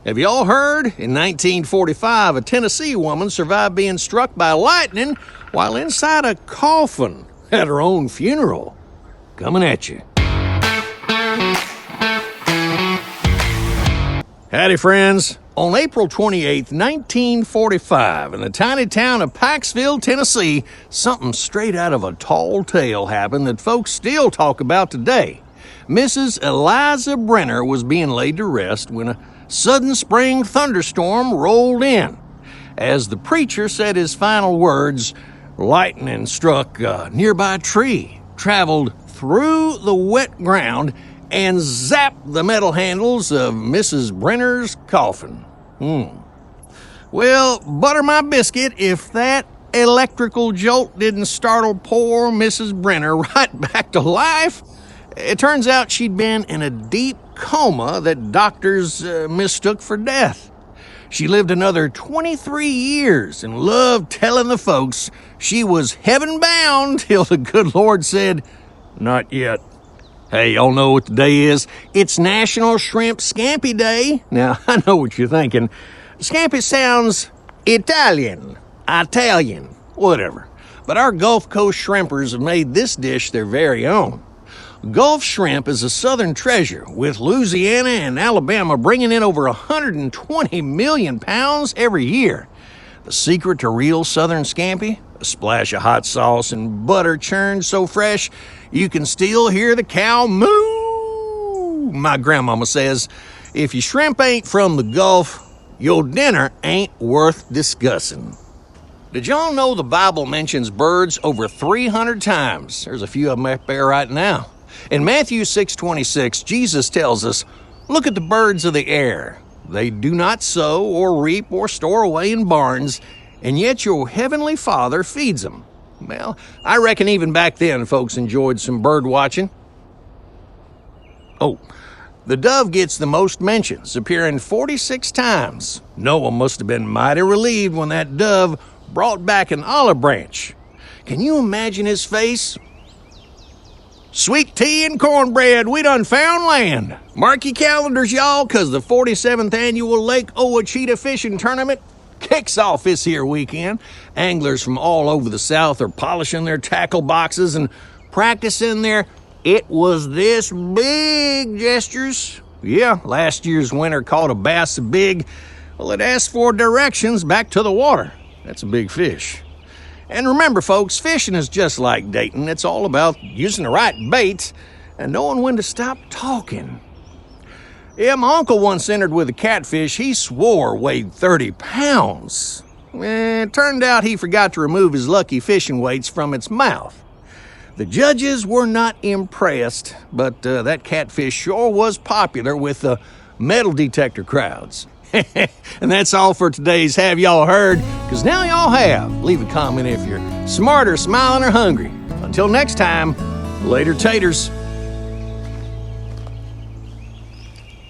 Have y'all heard? In 1945, a Tennessee woman survived being struck by lightning while inside a coffin at her own funeral. Coming at you. Howdy, friends. On April 28, 1945, in the tiny town of Pikeville, Tennessee, something straight out of a tall tale happened that folks still talk about today. Mrs. Eliza Brenner was being laid to rest when a sudden spring thunderstorm rolled in. As the preacher said his final words, lightning struck a nearby tree, traveled through the wet ground, and zapped the metal handles of Mrs. Brenner's coffin. Well, butter my biscuit if that electrical jolt didn't startle poor Mrs. Brenner right back to life. It turns out she'd been in a deep coma that doctors mistook for death. She lived another 23 years and loved telling the folks she was heaven-bound till the good Lord said, "Not yet." Hey, y'all know what the day is? It's National Shrimp Scampi Day. Now, I know what you're thinking. Scampi sounds Italian, whatever. But our Gulf Coast shrimpers have made this dish their very own. Gulf shrimp is a southern treasure, with Louisiana and Alabama bringing in over 120 million pounds every year. The secret to real southern scampi? A splash of hot sauce and butter churned so fresh you can still hear the cow moo. My grandmama says, if your shrimp ain't from the Gulf, your dinner ain't worth discussing. Did y'all know the Bible mentions birds over 300 times? There's a few of them up there right now. In Matthew 6:26, Jesus tells us, "Look at the birds of the air. They do not sow or reap or store away in barns, and yet your heavenly Father feeds them." Well, I reckon even back then folks enjoyed some bird watching. Oh, the dove gets the most mentions, appearing 46 times. Noah must have been mighty relieved when that dove brought back an olive branch. Can you imagine his face? Sweet tea and cornbread, we done found land. Mark your calendars, y'all, because the 47th annual Lake Ouachita fishing tournament kicks off this here weekend. Anglers from all over the South are polishing their tackle boxes and practicing their "it was this big" gestures. Yeah, last year's winner caught a bass so big, well, it asked for directions back to the water. That's a big fish. And remember, folks, fishing is just like dating. It's all about using the right bait and knowing when to stop talking. Yeah, my uncle once entered with a catfish he swore weighed 30 pounds. It turned out he forgot to remove his lucky fishing weights from its mouth. The judges were not impressed, but that catfish sure was popular with the metal detector crowds. And that's all for today's Have Y'all Heard? Because now y'all have. Leave a comment if you're smart or smiling or hungry. Until next time, later taters.